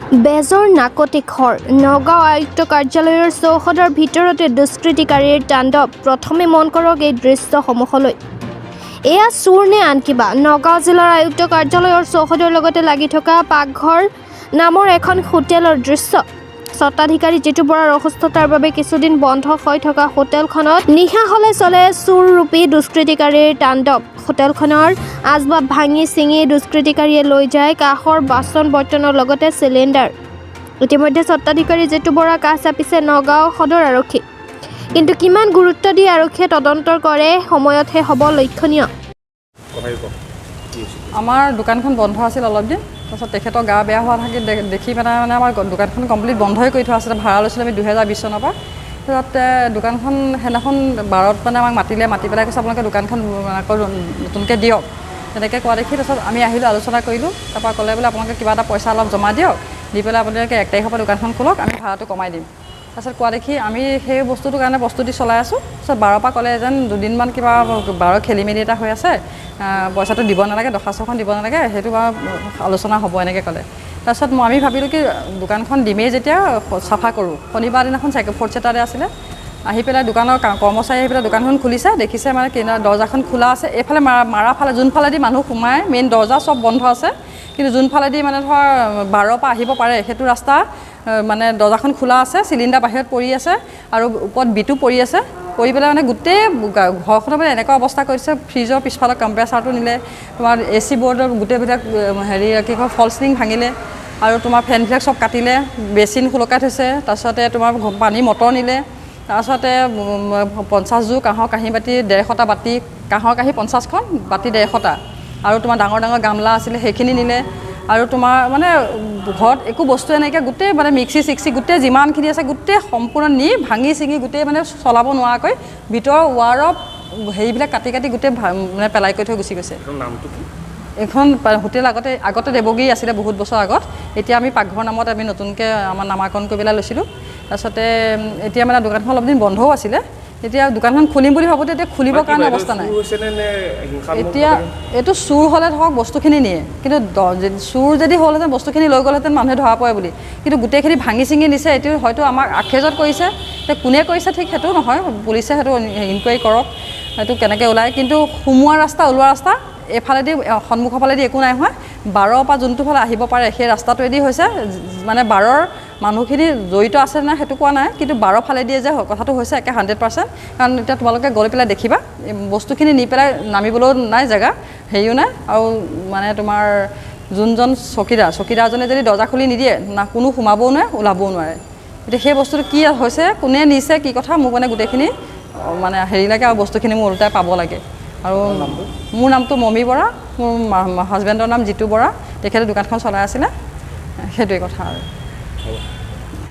বেজৰ নাকতি খৰ নগাঁও আয়ুক্ত কাৰ্যালয়ৰ চৌহদৰ ভিতৰতে দুষ্কৃতিকাৰীৰ তাণ্ডৱ প্ৰথমে মন কৰক এই দৃশ্যসমূহলৈ এয়া চুৰ নে আন কিবা নগাঁও জিলাৰ আয়ুক্ত কাৰ্যালয়ৰ চৌহদৰ লগতে লাগি থকা পাকঘৰ নামৰ এখন হোটেলৰ দৃশ্য স্বত্বাধিকাৰী জিতু বৰাৰ অসুস্থতাৰ বাবে কিছুদিন বন্ধ হৈ থকা হোটেলখনত নিশা হলে চলে চুৰৰূপী দুষ্কৃতিকাৰীৰ তাণ্ডৱ হোটেলখনৰ আচবাব ভাঙি চিঙি দুষ্কৃতিকাৰীয়ে লৈ যায় কাঁহৰ বাচন বৰ্তনৰ লগতে চিলিণ্ডাৰ ইতিমধ্যে স্বত্বাধিকাৰী জিতু বৰা কাষ চাপিছে নগাঁও সদৰ আৰক্ষী কিন্তু কিমান গুৰুত্ব দি আৰক্ষীয়ে তদন্ত কৰে সময়তহে হ'ব লক্ষণীয় আমাৰ দোকানখন বন্ধ আছিল অলপ দিন তাৰপিছত তেখেতৰ গা বেয়া হোৱা থাকি দেখি পেলাই মানে আমাৰ দোকানখন কমপ্লিট বন্ধই কৰি থোৱা আছিলে ভাড়া লৈছিলোঁ আমি 2020 চনৰ পৰা তাৰপিছত দোকানখন সেইদিনাখন 12ত মানে আমাক মাতি পেলাই কৈছে আপোনালোকে দোকানখন আকৌ নতুনকৈ দিয়ক তেনেকৈ কোৱা দেখি তাৰপিছত আমি আহিলোঁ আলোচনা কৰিলোঁ তাৰপৰা ক'লে বোলে আপোনালোকে কিবা এটা পইচা অলপ জমা দিয়ক দি পেলাই আপোনালোকে 1 তাৰিখৰ পৰা দোকানখন খোলক আমি ভাড়াটো কমাই দিম তাৰপিছত কোৱা দেখি আমি সেই বস্তুটোৰ কাৰণে প্ৰস্তুতি চলাই আছোঁ তাৰপিছত 12ৰ পৰা ক'লে যেন দুদিনমান কিবা 12 খেলি মেলি এটা হৈ আছে পইচাটো দিব নালাগে দৰখাস্তখন দিব নালাগে সেইটো বাৰু আলোচনা হ'ব এনেকৈ ক'লে তাৰপিছত আমি ভাবিলোঁ কি দোকানখন দিমেই যেতিয়া চাফা কৰোঁ শনিবাৰ দিনাখন ফ'ৰ্থ ছেটাৰডে আছিলে আহি পেলাই দোকানৰ কৰ্মচাৰী আহি পেলাই দোকানখন খুলিছে দেখিছে মানে দৰ্জাখন খোলা আছে এইফালে মাৰা ফালে যোনফালেদি মানুহ সোমায় মেইন দৰ্জা চব বন্ধ আছে কিন্তু যোনফালেদি মানে ধৰ 12ৰ পৰা আহিব পাৰে সেইটো ৰাস্তা মানে দৰ্জাখন খোলা আছে চিলিণ্ডাৰ বাহিৰত পৰি আছে আৰু ওপৰত বিটো পৰি আছে পৰি পেলাই মানে গোটেই ঘৰখনৰ মানে এনেকুৱা অৱস্থা কৰিছে ফ্ৰিজৰ পিছফালৰ কম্প্ৰেচাৰটো নিলে তোমাৰ AC বৰ্ডৰ গোটেইবিলাক হেৰি কি কয় ফল চিলিং ভাঙিলে আৰু তোমাৰ ফেনবিলাক চব কাটিলে বেচিন খুলকাই থৈছে তাৰপিছতে তোমাৰ পানী মটৰ নিলে তাৰপিছতে 50 জোৰ কাঁহৰ কাঁহী বাতি 150টা বাতি কাঁহৰ কাঁহী 50খন বাতি 150টা আৰু তোমাৰ ডাঙৰ ডাঙৰ গামলা আছিলে সেইখিনি নিলে আৰু তোমাৰ মানে ঘৰত একো বস্তু এনেকৈ গোটেই মানে মিক্সি চিক্সি গোটেই যিমানখিনি আছে গোটেই সম্পূৰ্ণ নি ভাঙি চিঙি গোটেই মানে চলাব নোৱাৰাকৈ ভিতৰৰ ৱাৰৰ হেৰিবিলাক কাটি গোটেই মানে পেলাই কৰি থৈ গুচি গৈছে এখন হোটেল আগতে দেৱগিৰি আছিলে বহুত বছৰ আগত এতিয়া আমি পাকঘৰ নামত আমি নতুনকৈ আমাৰ নামাকৰণ কৰি পেলাই লৈছিলোঁ তাৰপিছতে এতিয়া মানে দোকানখন অলপ দিন বন্ধও আছিলে এতিয়া দোকানখন খুলিম বুলি ভাবোঁতে এতিয়া খুলিবৰ কাৰণে অৱস্থা নাই এতিয়া এইটো চুৰ হ'লে ধৰক বস্তুখিনি নিয়ে কিন্তু চুৰ যদি হ'লহেঁতেন বস্তুখিনি লৈ গ'লহেঁতেন মানুহে ধৰা পৰে বুলি কিন্তু গোটেইখিনি ভাঙি চিঙি নিছে এইটো হয়তো আমাক আখেজত কৰিছে কোনে কৰিছে ঠিক সেইটো নহয় পুলিচে সেইটো ইনকুৱাৰী কৰক সেইটো কেনেকৈ ওলায় কিন্তু সোমোৱা ৰাস্তা ওলোৱা ৰাস্তা এইফালেদি সন্মুখৰ ফালেদি একো নাই হোৱা 12ৰ পৰা যোনটো ফালে আহিব পাৰে সেই ৰাস্তাটোৱেদি হৈছে মানে 12ৰ মানুহখিনি জড়িত আছে নাই সেইটো কোৱা নাই কিন্তু 12 ফালেদি যে কথাটো হৈছে একে 100% কাৰণ এতিয়া তোমালোকে গৈ পেলাই দেখিবা বস্তুখিনি নি পেলাই নামিবলৈও নাই জেগা হেৰিও নাই আৰু মানে তোমাৰ যোনজন চকীদাৰজনে যদি দৰ্জা খুলি নিদিয়ে না কোনো সোমাবও নোৱাৰে ওলাবও নোৱাৰে এতিয়া সেই বস্তুটো কি হৈছে কোনে নিছে কি কথা মোক মানে গোটেইখিনি মানে হেৰি লাগে আৰু বস্তুখিনি মোৰ ওলটাই পাব লাগে আৰু মোৰ নামটো মমি বৰা মোৰ হাজবেণ্ডৰ নাম জিতু বৰা তেখেতে দোকানখন চলাই আছিলে সেইটোৱে কথা আৰু